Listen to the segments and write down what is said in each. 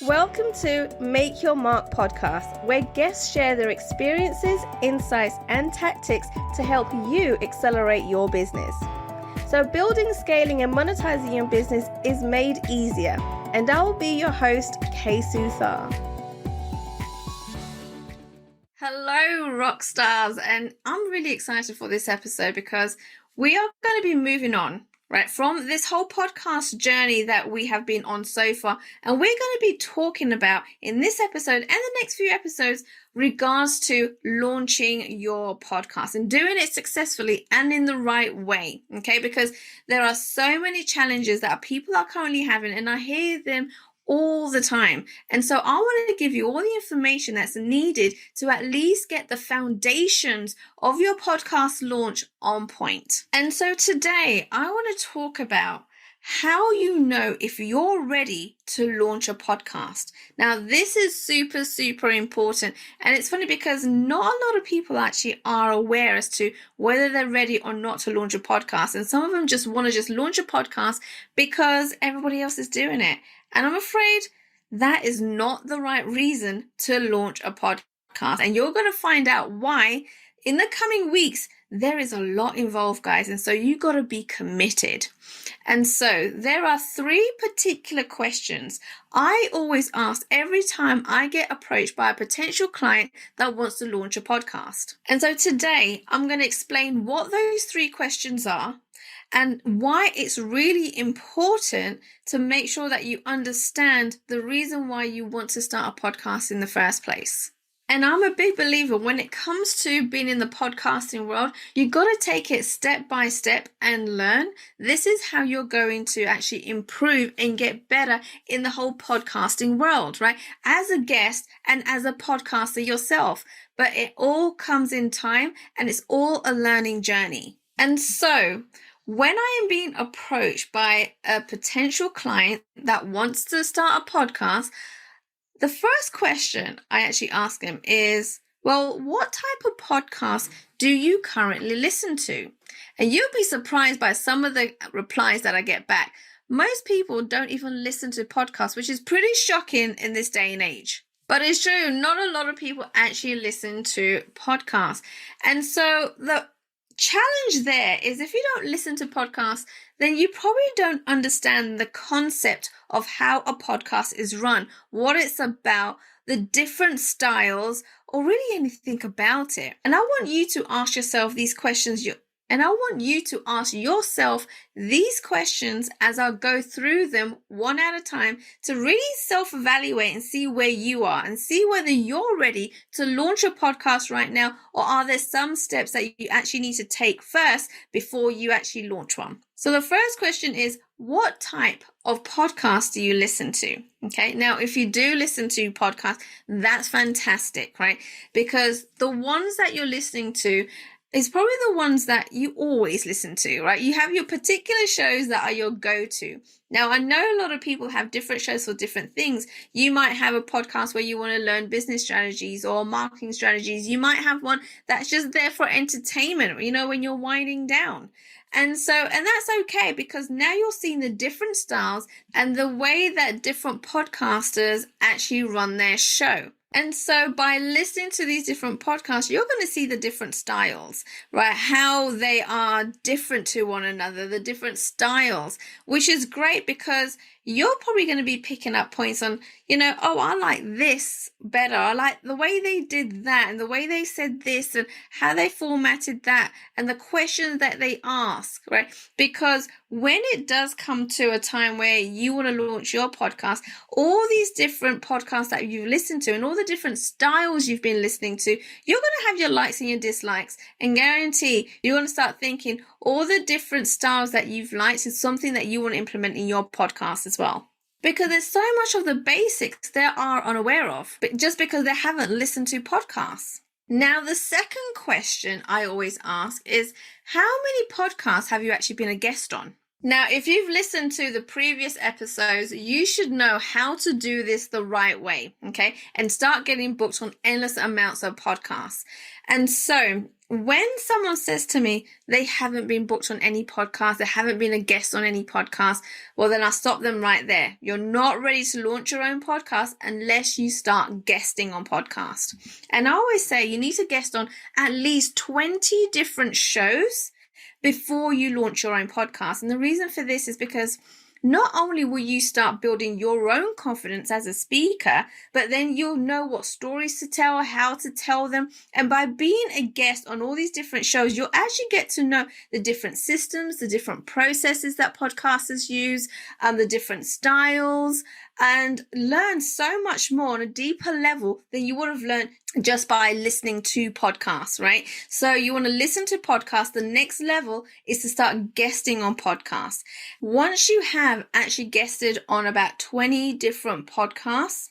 Welcome to Make Your Mark podcast, where guests share their experiences, insights, and tactics to help you accelerate your business. So building, scaling, and monetizing your business is made easier. And I will be your host, Kay Suthar. Hello, rock stars, and I'm really excited for this episode because we are going to be moving on, right, from this whole podcast journey that we have been on so far, and we're going to be talking about in this episode and the next few episodes regards to launching your podcast and doing it successfully and in the right way, okay? Because there are so many challenges that people are currently having, and I hear them all the time. And so I want to give you all the information that's needed to at least get the foundations of your podcast launch on point. And so today I want to talk about how you know if you're ready to launch a podcast. Now, this is super, super important. And it's funny because not a lot of people actually are aware as to whether they're ready or not to launch a podcast. And some of them just want to just launch a podcast because everybody else is doing it. And I'm afraid that is not the right reason to launch a podcast. And you're going to find out why in the coming weeks. There is a lot involved, guys. And so you got to be committed. And so there are 3 particular questions I always ask every time I get approached by a potential client that wants to launch a podcast. And so today I'm going to explain what those 3 questions are and why it's really important to make sure that you understand the reason why you want to start a podcast in the first place. And I'm a big believer when it comes to being in the podcasting world, you got to take it step by step and learn. This is how you're going to actually improve and get better in the whole podcasting world, right? As a guest and as a podcaster yourself. But it all comes in time and it's all a learning journey. And so when I am being approached by a potential client that wants to start a podcast, the first question I actually ask them is, well, what type of podcast do you currently listen to? And you'll be surprised by some of the replies that I get back. Most people don't even listen to podcasts, which is pretty shocking in this day and age. But it's true, not a lot of people actually listen to podcasts. And so the challenge there is if you don't listen to podcasts, then you probably don't understand the concept of how a podcast is run, what it's about, the different styles, or really anything about it. And I want you to ask yourself these questions. And I want you to ask yourself these questions as I go through them one at a time to really self-evaluate and see where you are and see whether you're ready to launch a podcast right now, or are there some steps that you actually need to take first before you actually launch one. So the first question is, what type of podcast do you listen to? Okay, now if you do listen to podcasts, that's fantastic, right? Because the ones that you're listening to is probably the ones that you always listen to, right? You have your particular shows that are your go-to. Now, I know a lot of people have different shows for different things. You might have a podcast where you want to learn business strategies or marketing strategies. You might have one that's just there for entertainment, when you're winding down. And that's okay, because now you're seeing the different styles and the way that different podcasters actually run their show. And so by listening to these different podcasts, you're going to see the different styles, right? How they are different to one another, the different styles, which is great because you're probably going to be picking up points on, oh, I like this better. I like the way they did that and the way they said this and how they formatted that and the questions that they ask, right? Because when it does come to a time where you want to launch your podcast, all these different podcasts that you've listened to and all the different styles you've been listening to, you're going to have your likes and your dislikes, and guarantee you're going to start thinking all the different styles that you've liked is something that you want to implement in your podcast as well. Because there's so much of the basics they are unaware of, but just because they haven't listened to podcasts. Now, the second question I always ask is, how many podcasts have you actually been a guest on? Now, if you've listened to the previous episodes, you should know how to do this the right way, okay? And start getting booked on endless amounts of podcasts. And so when someone says to me they haven't been booked on any podcast, they haven't been a guest on any podcast, well, then I'll stop them right there. You're not ready to launch your own podcast unless you start guesting on podcasts. And I always say you need to guest on at least 20 different shows before you launch your own podcast. And the reason for this is because not only will you start building your own confidence as a speaker, but then you'll know what stories to tell, how to tell them. And by being a guest on all these different shows, you'll actually get to know the different systems, the different processes that podcasters use, the different styles, and learn so much more on a deeper level than you would have learned just by listening to podcasts, right? So you want to listen to podcasts. The next level is to start guesting on podcasts. Once you have actually guested on about 20 different podcasts,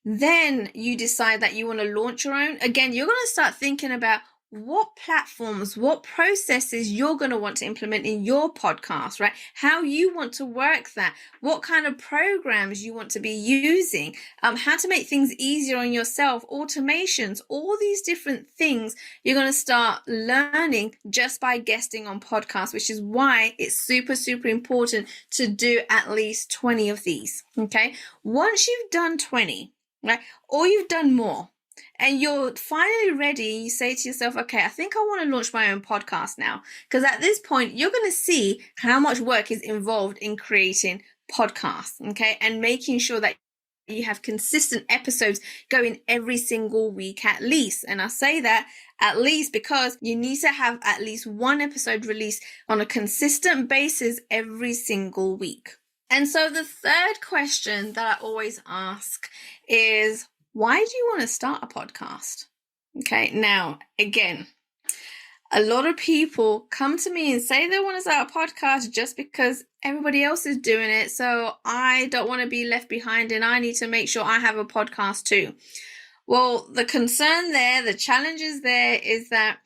then you decide that you want to launch your own. Again, you're going to start thinking about what platforms, what processes you're going to want to implement in your podcast, right? How you want to work that, what kind of programs you want to be using, how to make things easier on yourself, automations, all these different things you're going to start learning just by guesting on podcasts, which is why it's super, super important to do at least 20 of these, okay? Once you've done 20, right, or you've done more, and you're finally ready, you say to yourself, okay, I think I want to launch my own podcast now. Because at this point, you're going to see how much work is involved in creating podcasts, okay? And making sure that you have consistent episodes going every single week at least. And I say that at least because you need to have at least one episode released on a consistent basis every single week. And so the third question that I always ask is, why do you want to start a podcast? Okay, now, again, a lot of people come to me and say they want to start a podcast just because everybody else is doing it. So I don't want to be left behind and I need to make sure I have a podcast too. Well, the concern there, the challenge is there is that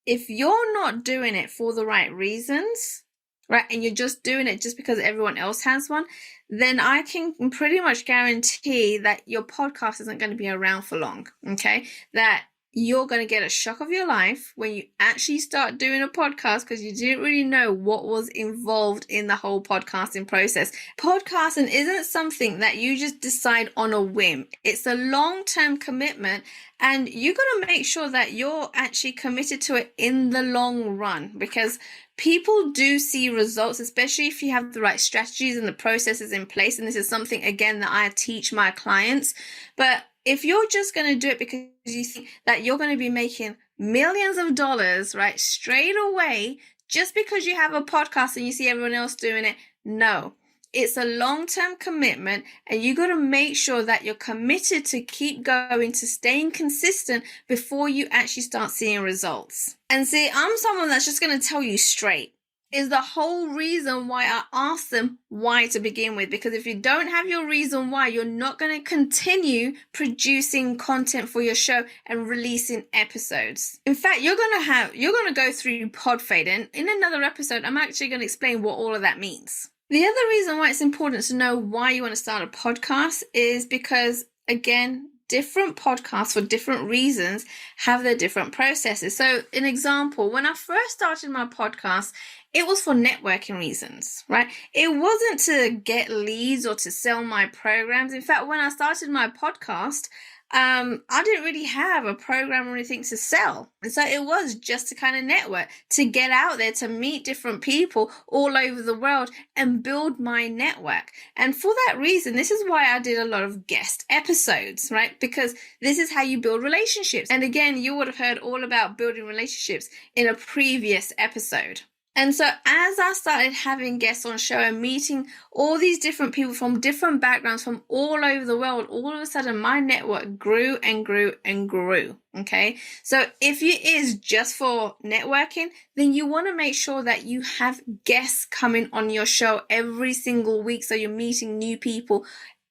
if you're not doing it for the right reasons, right, and you're just doing it just because everyone else has one, then I can pretty much guarantee that your podcast isn't going to be around for long, okay? That you're going to get a shock of your life when you actually start doing a podcast because you didn't really know what was involved in the whole podcasting process. Podcasting isn't something that you just decide on a whim. It's a long-term commitment, and you got to make sure that you're actually committed to it in the long run, because people do see results, especially if you have the right strategies and the processes in place. And this is something, again, that I teach my clients. But if you're just going to do it because you think that you're going to be making millions of dollars, right, straight away, just because you have a podcast and you see everyone else doing it, no. It's a long-term commitment, and you got to make sure that you're committed to keep going, to staying consistent before you actually start seeing results. And see, I'm someone that's just going to tell you straight. Is the whole reason why I asked them why to begin with. Because if you don't have your reason why, you're not going to continue producing content for your show and releasing episodes. In fact, you're going to go through pod fade. And in another episode, I'm actually going to explain what all of that means. The other reason why it's important to know why you want to start a podcast is because, again, different podcasts for different reasons have their different processes. So, an example, when I first started my podcast, it was for networking reasons, right? It wasn't to get leads or to sell my programs. In fact, when I started my podcast, I didn't really have a program or anything to sell. And so it was just to kind of network, to get out there, to meet different people all over the world and build my network. And for that reason, this is why I did a lot of guest episodes, right? Because this is how you build relationships. And again, you would have heard all about building relationships in a previous episode. And so as I started having guests on show and meeting all these different people from different backgrounds from all over the world, all of a sudden my network grew and grew and grew. Okay. So if it is just for networking, then you want to make sure that you have guests coming on your show every single week. So you're meeting new people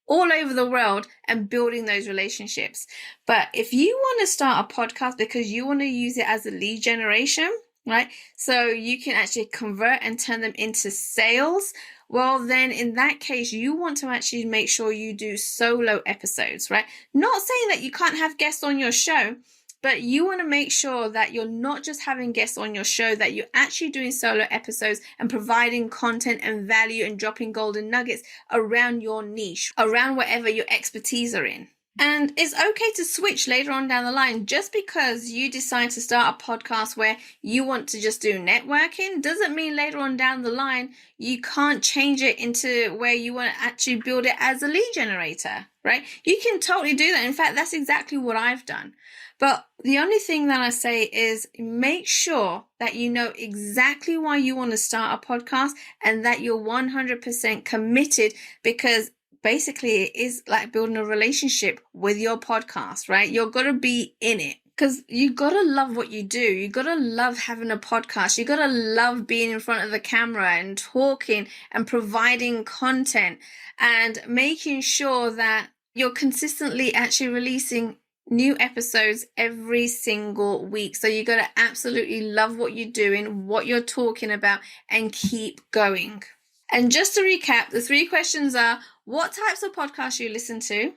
all over the world and building those relationships. But if you want to start a podcast because you want to use it as a lead generation, right? So you can actually convert and turn them into sales. Well, then in that case, you want to actually make sure you do solo episodes, right? Not saying that you can't have guests on your show, but you want to make sure that you're not just having guests on your show, that you're actually doing solo episodes and providing content and value and dropping golden nuggets around your niche, around whatever your expertise are in. And it's okay to switch later on down the line. Just because you decide to start a podcast where you want to just do networking doesn't mean later on down the line you can't change it into where you want to actually build it as a lead generator, right? You can totally do that. In fact, that's exactly what I've done. But the only thing that I say is make sure that you know exactly why you want to start a podcast and that you're 100% committed, because basically it is like building a relationship with your podcast, right? You're going to be in it because you got to love what you do. You got to love having a podcast. You got to love being in front of the camera and talking and providing content and making sure that you're consistently actually releasing new episodes every single week. So you got to absolutely love what you're doing, what you're talking about, and keep going. And just to recap, the 3 questions are: what types of podcasts you listen to?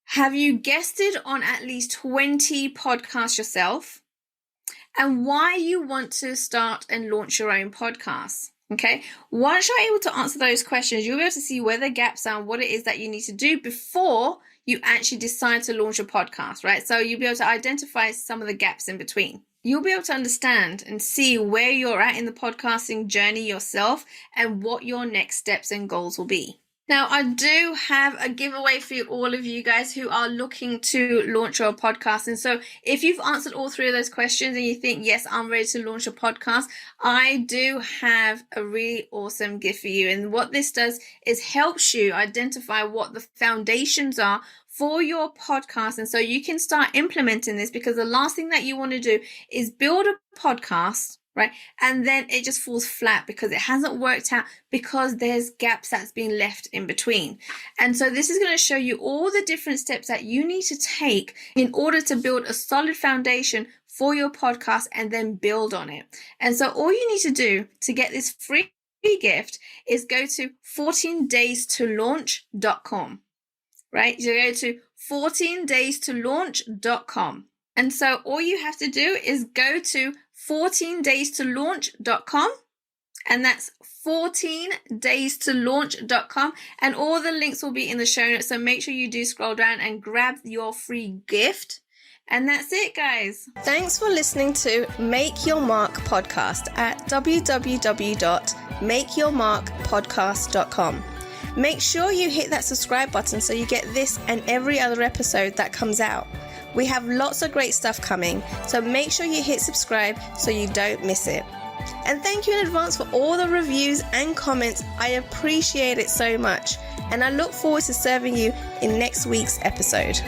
Have you guested on at least 20 podcasts yourself? And why you want to start and launch your own podcast. Okay, once you're able to answer those questions, you'll be able to see where the gaps are and what it is that you need to do before you actually decide to launch a podcast, right? So you'll be able to identify some of the gaps in between. You'll be able to understand and see where you're at in the podcasting journey yourself and what your next steps and goals will be. Now, I do have a giveaway for all of you guys who are looking to launch your podcast. And so if you've answered all 3 of those questions and you think, yes, I'm ready to launch a podcast, I do have a really awesome gift for you. And what this does is helps you identify what the foundations are for your podcast. And so you can start implementing this, because the last thing that you want to do is build a podcast, right? And then it just falls flat because it hasn't worked out, because there's gaps that's been left in between. And so this is going to show you all the different steps that you need to take in order to build a solid foundation for your podcast and then build on it. And so all you need to do to get this free gift is go to 14daystolaunch.com, right? You go to 14daystolaunch.com. And so all you have to do is go to 14daystolaunch.com, and that's 14daystolaunch.com, and all the links will be in the show notes. So make sure you do scroll down and grab your free gift. And that's it, guys. Thanks for listening to Make Your Mark podcast at www.makeyourmarkpodcast.com. Make sure you hit that subscribe button so you get this and every other episode that comes out. We have lots of great stuff coming, so make sure you hit subscribe so you don't miss it. And thank you in advance for all the reviews and comments. I appreciate it so much, and I look forward to serving you in next week's episode.